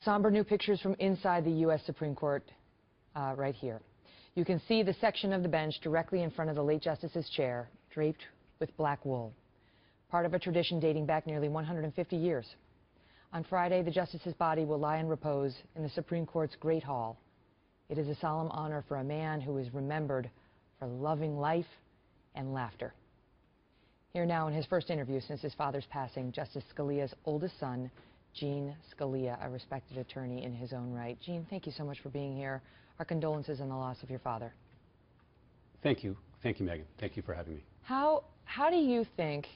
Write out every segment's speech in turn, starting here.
Somber new pictures from inside the U.S. Supreme Court right here. You can see the section of the bench directly in front of the late Justice's chair, draped with black wool, part of a tradition dating back nearly 150 years. On Friday, the Justice's body will lie in repose in the Supreme Court's Great Hall. It is a solemn honor for a man who is remembered for loving life and laughter. Here now in his first interview since his father's passing, Justice Scalia's oldest son, Gene Scalia, a respected attorney in his own right. Gene, thank you so much for being here. Our condolences on the loss of your father. Thank you. Thank you, Megan. Thank you for having me. How do you think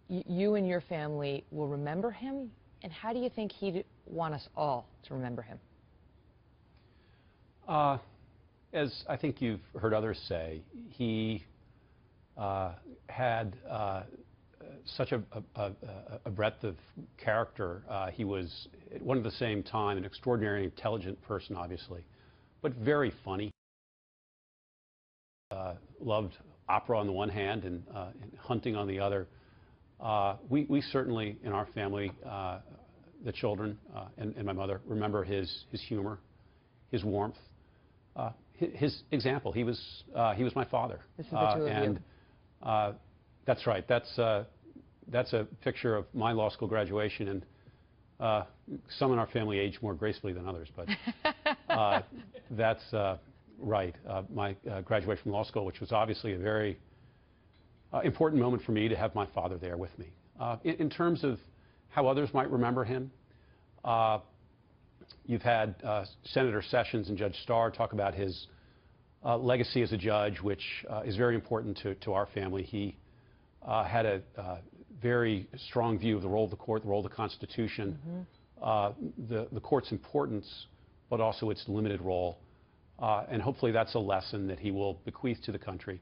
you and your family will remember him, and how do you think he'd want us all to remember him? As I think you've heard others say, he had such a breadth of character. He was, at one and the same time, an extraordinarily intelligent person, obviously, but very funny. Loved opera on the one hand and hunting on the other. We certainly, in our family, the children and my mother, remember his humor, his warmth, his example. He was my father. This is the two of you. That's right. That's a picture of my law school graduation, and some in our family age more gracefully than others, but that's right. My graduation from law school, which was obviously a very important moment for me to have my father there with me. In terms of how others might remember him, you've had Senator Sessions and Judge Starr talk about his legacy as a judge, which is very important to our family. He had a very strong view of the role of the court, the role of the Constitution, the court's importance, but also its limited role. And hopefully that's a lesson that he will bequeath to the country.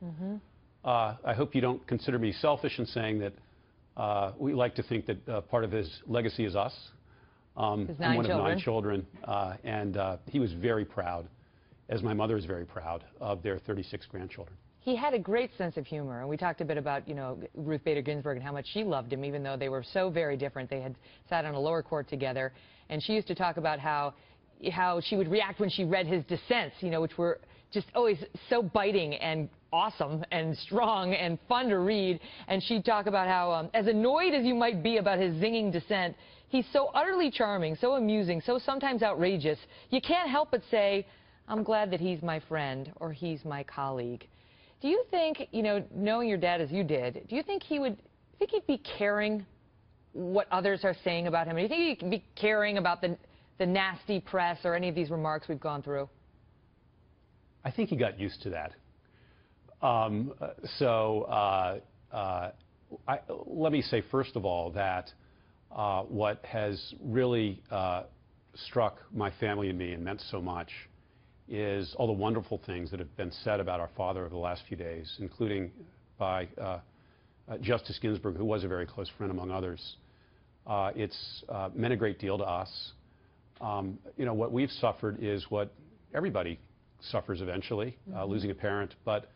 I hope you don't consider me selfish in saying that we like to think that part of his legacy is us. I'm one of 9 children, and he was very proud, as my mother is very proud, of their 36 grandchildren. He had a great sense of humor, and we talked a bit about, Ruth Bader Ginsburg and how much she loved him, even though they were so very different. They had sat on a lower court together, and she used to talk about how she would react when she read his dissents, which were just always so biting and awesome and strong and fun to read. And she'd talk about how, as annoyed as you might be about his zinging dissent, he's so utterly charming, so amusing, so sometimes outrageous, you can't help but say, I'm glad that he's my friend or he's my colleague. Do you think, knowing your dad as you did, do you think he'd be caring what others are saying about him? Do you think he'd be caring about the nasty press or any of these remarks we've gone through? I think he got used to that. Let me say, first of all, that what has really struck my family and me and meant so much is all the wonderful things that have been said about our father over the last few days, including by Justice Ginsburg, who was a very close friend among others. It's meant a great deal to us. What we've suffered is what everybody suffers eventually, losing a parent, but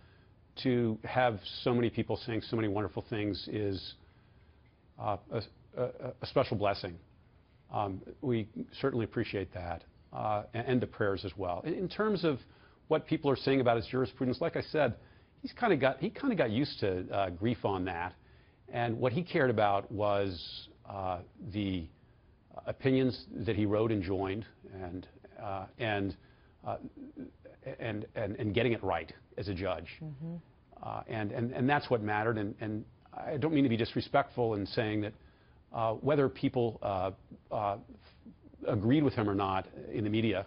to have so many people saying so many wonderful things is a special blessing. We certainly appreciate that, and the prayers as well. In terms of what people are saying about his jurisprudence, like I said, he kind of got used to grief on that, and what he cared about was the opinions that he wrote and joined, and getting it right as a judge, and that's what mattered. And I don't mean to be disrespectful in saying that whether people agreed with him or not in the media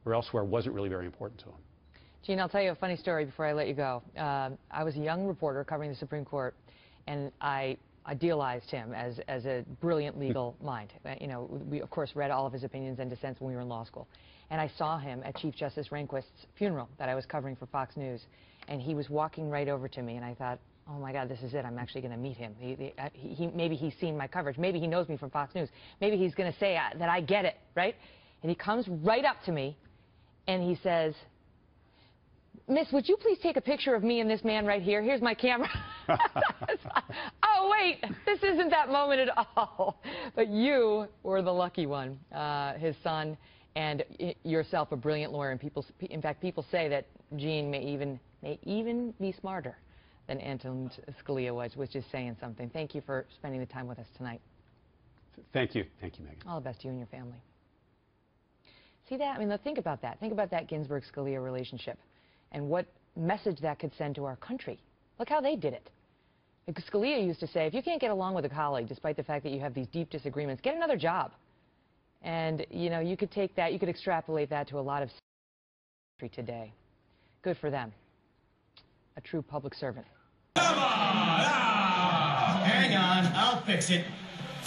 or elsewhere wasn't really very important to him. Gene, I'll tell you a funny story before I let you go. I was a young reporter covering the Supreme Court, and I idealized him as a brilliant legal mind. We, of course, read all of his opinions and dissents when we were in law school. And I saw him at Chief Justice Rehnquist's funeral that I was covering for Fox News. And he was walking right over to me, and I thought, oh, my God, this is it. I'm actually going to meet him. Maybe he's seen my coverage. Maybe he knows me from Fox News. Maybe he's going to say that I get it, right? And he comes right up to me, and he says, Miss, would you please take a picture of me and this man right here? Here's my camera. Oh, wait, this isn't that moment at all. But you were the lucky one, his son, and yourself, a brilliant lawyer. And in fact, people say that Gene may even be smarter than Antonin Scalia was, which is saying something. Thank you for spending the time with us tonight. Thank you. Thank you, Megan. All the best to you and your family. See that? I mean, think about that. Think about that Ginsburg-Scalia relationship and what message that could send to our country. Look how they did it. Because Scalia used to say, if you can't get along with a colleague, despite the fact that you have these deep disagreements, get another job. And, you know, you could take that, you could extrapolate that to a lot of country today. Good for them. A true public servant. Come on! Oh, hang on, I'll fix it.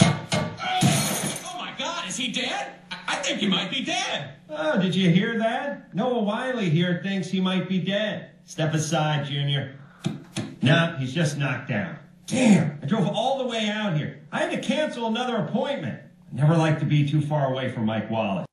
Oh my God, is he dead? I think he might be dead. Oh, did you hear that? Noah Wiley here thinks he might be dead. Step aside, Junior. No, he's just knocked out. Damn, I drove all the way out here. I had to cancel another appointment. I never like to be too far away from Mike Wallace.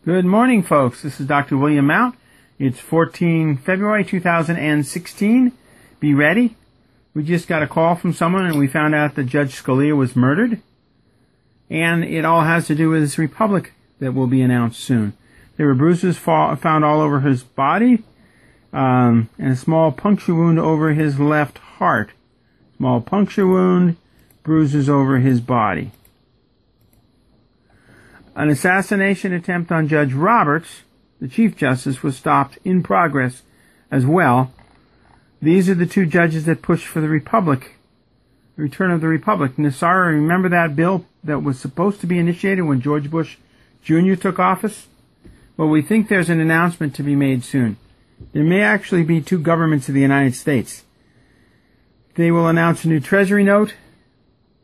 Good morning, folks. This is Dr. William Mount. It's February 2016. Be ready. We just got a call from someone and we found out that Judge Scalia was murdered. And it all has to do with this republic that will be announced soon. There were bruises found all over his body and a small puncture wound over his left heart. Small puncture wound, bruises over his body. An assassination attempt on Judge Roberts, the Chief Justice, was stopped in progress as well. These are the two judges that pushed for the Republic, the return of the Republic. Nassar, remember that bill that was supposed to be initiated when George Bush Jr. took office? Well, we think there's an announcement to be made soon. There may actually be two governments of the United States. They will announce a new Treasury note.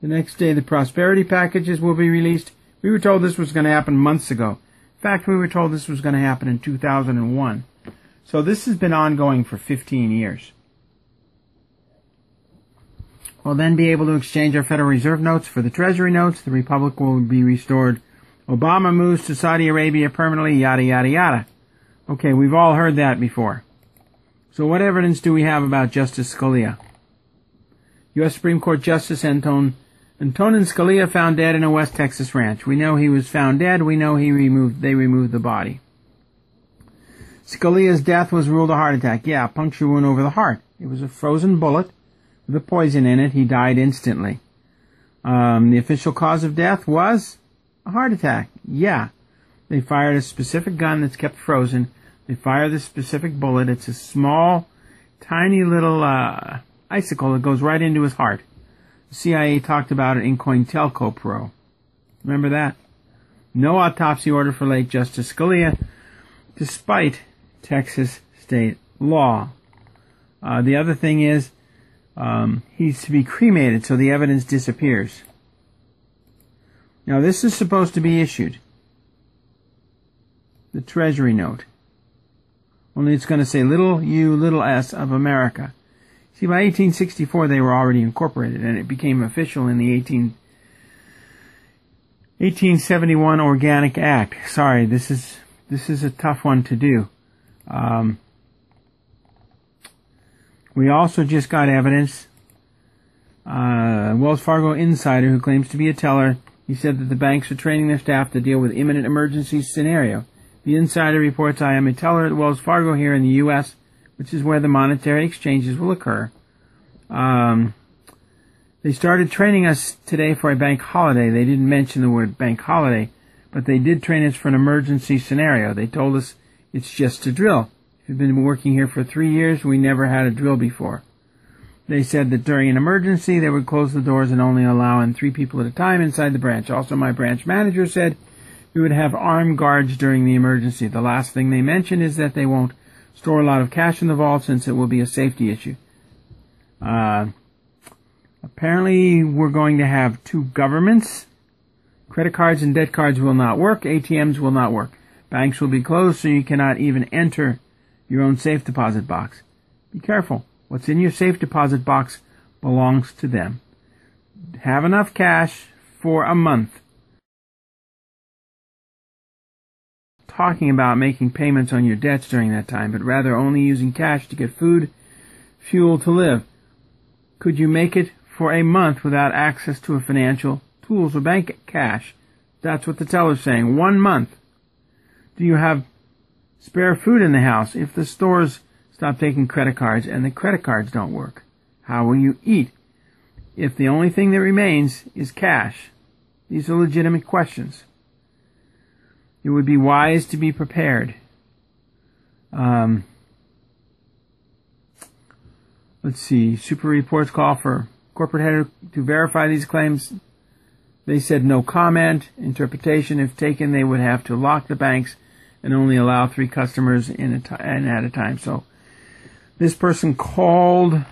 The next day, the prosperity packages will be released. We were told this was going to happen months ago. In fact, we were told this was going to happen in 2001. So this has been ongoing for 15 years. We'll then be able to exchange our Federal Reserve notes for the Treasury notes. The Republic will be restored. Obama moves to Saudi Arabia permanently, yada, yada, yada. Okay, we've all heard that before. So what evidence do we have about Justice Scalia? U.S. Supreme Court Justice Antonin Scalia found dead in a West Texas ranch. We know he was found dead. We know they removed the body. Scalia's death was ruled a heart attack. Yeah, puncture wound over the heart. It was a frozen bullet with a poison in it. He died instantly. The official cause of death was a heart attack. Yeah. They fired a specific gun that's kept frozen. They fired this specific bullet. It's a small, tiny little icicle that goes right into his heart. The CIA talked about it in COINTELPRO. Remember that? No autopsy order for late Justice Scalia, despite Texas state law. The other thing is, he's to be cremated so the evidence disappears. Now, this is supposed to be issued. The Treasury note. only it's going to say little u, little s of America. See, by 1864 they were already incorporated, and it became official in the 1871 Organic Act. Sorry, this is a tough one to do. We also just got evidence. Wells Fargo insider who claims to be a teller, he said that the banks are training their staff to deal with imminent emergency scenario. The insider reports, I am a teller at Wells Fargo here in the U.S., which is where the monetary exchanges will occur. They started training us today for a bank holiday. They didn't mention the word bank holiday, but they did train us for an emergency scenario. They told us it's just a drill. We've been working here for 3 years. We never had a drill before. They said that during an emergency, they would close the doors and only allow in 3 people at a time inside the branch. Also, my branch manager said we would have armed guards during the emergency. The last thing they mentioned is that they won't store a lot of cash in the vault since it will be a safety issue. Apparently, we're going to have 2 governments. Credit cards and debt cards will not work. ATMs will not work. Banks will be closed, so you cannot even enter your own safe deposit box. Be careful. What's in your safe deposit box belongs to them. Have enough cash for a month. Talking about making payments on your debts during that time, but rather only using cash to get food, fuel to live. Could you make it for a month without access to a financial tools or bank cash? That's what the teller's saying. 1 month. Do you have spare food in the house? If the stores stop taking credit cards and the credit cards don't work, how will you eat if the only thing that remains is cash? These are legitimate questions. It would be wise to be prepared. Let's see. Super Reports call for corporate head to verify these claims. They said no comment. Interpretation, if taken, they would have to lock the banks and only allow 3 customers at a time. So this person called,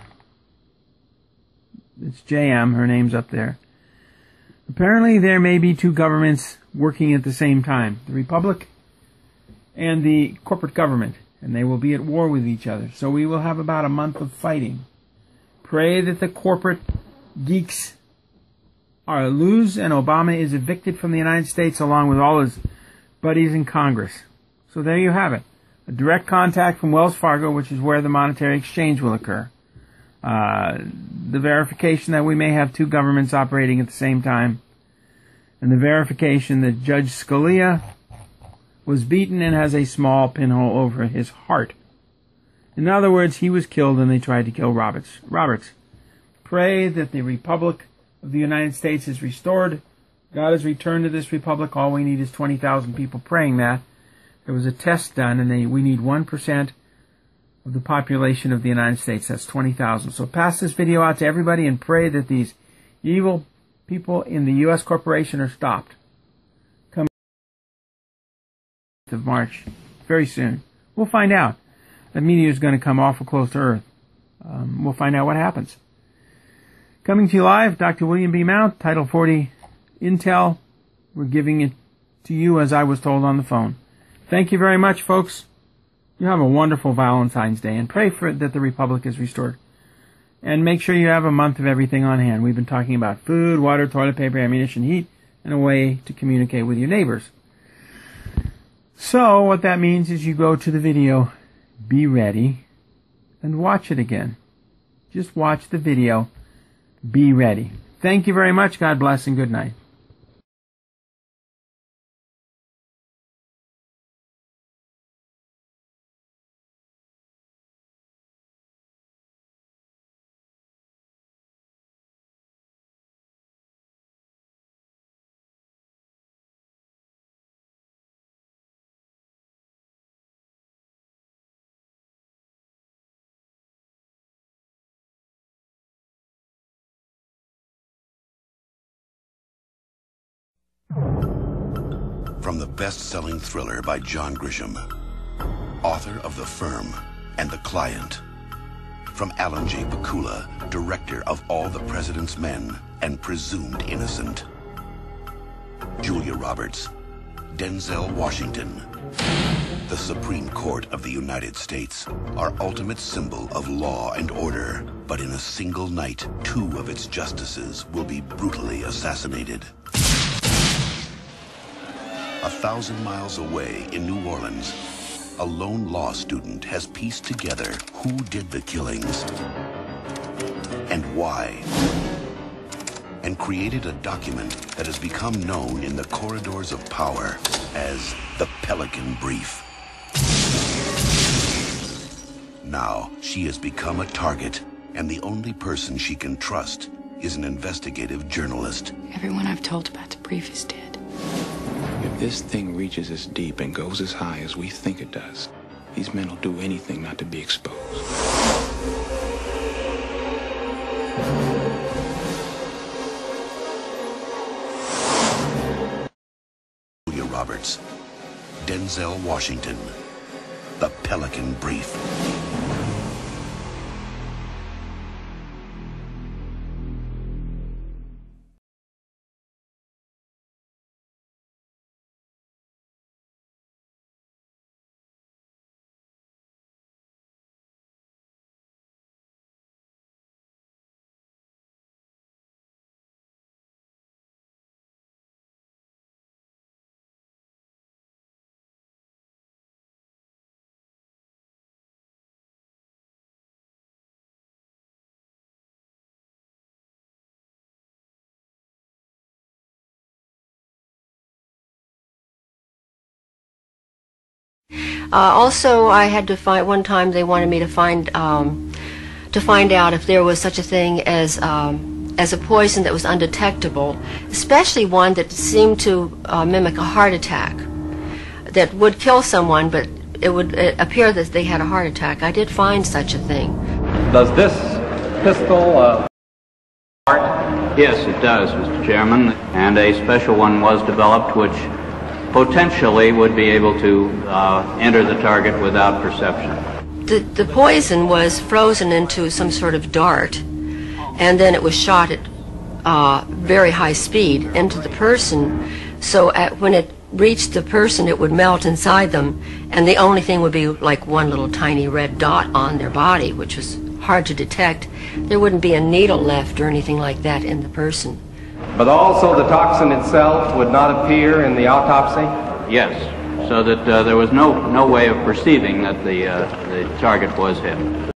it's JM, her name's up there. Apparently there may be 2 governments working at the same time, the Republic and the corporate government, and they will be at war with each other. So we will have about a month of fighting. Pray that the corporate geeks are lose and Obama is evicted from the United States along with all his buddies in Congress. So there you have it. A direct contact from Wells Fargo, which is where the monetary exchange will occur. The verification that we may have 2 governments operating at the same time. And the verification that Judge Scalia was beaten and has a small pinhole over his heart. In other words, he was killed and they tried to kill Roberts. Pray that the Republic of the United States is restored. God has returned to this republic. All we need is 20,000 people praying that. There was a test done, and we need 1% of the population of the United States. That's 20,000. So pass this video out to everybody and pray that these evil people in the U.S. corporation are stopped. Come of March, very soon. We'll find out. That meteor is going to come awful close to Earth. We'll find out what happens. Coming to you live, Dr. William B. Mount, Title 40 Intel. We're giving it to you as I was told on the phone. Thank you very much, folks. You have a wonderful Valentine's Day, and pray for that the Republic is restored. And make sure you have a month of everything on hand. We've been talking about food, water, toilet paper, ammunition, heat, and a way to communicate with your neighbors. So what that means is you go to the video, be ready, and watch it again. Just watch the video. Be ready. Thank you very much. God bless and good night. From the best-selling thriller by John Grisham, author of The Firm and The Client. From Alan J. Pakula, director of All the President's Men and Presumed Innocent. Julia Roberts, Denzel Washington, the Supreme Court of the United States, our ultimate symbol of law and order. But in a single night, 2 of its justices will be brutally assassinated. 1,000 miles away in New Orleans, a lone law student has pieced together who did the killings and why, and created a document that has become known in the corridors of power as the Pelican Brief. Now, she has become a target, and the only person she can trust is an investigative journalist. Everyone I've told about the brief is dead. If this thing reaches as deep and goes as high as we think it does, these men will do anything not to be exposed. Julia Roberts, Denzel Washington, the Pelican Brief. Also, I had to find, one time they wanted me to find out if there was such a thing as a poison that was undetectable, especially one that seemed to mimic a heart attack, that would kill someone, but it would appear that they had a heart attack. I did find such a thing. Does this pistol work? Yes, it does, Mr. Chairman, and a special one was developed which potentially would be able to enter the target without perception. The poison was frozen into some sort of dart, and then it was shot at very high speed into the person, so when it reached the person it would melt inside them, and the only thing would be like one little tiny red dot on their body, which was hard to detect. There wouldn't be a needle left or anything like that in the person. But also the toxin itself would not appear in the autopsy? Yes, so that there was no way of perceiving that the target was hit.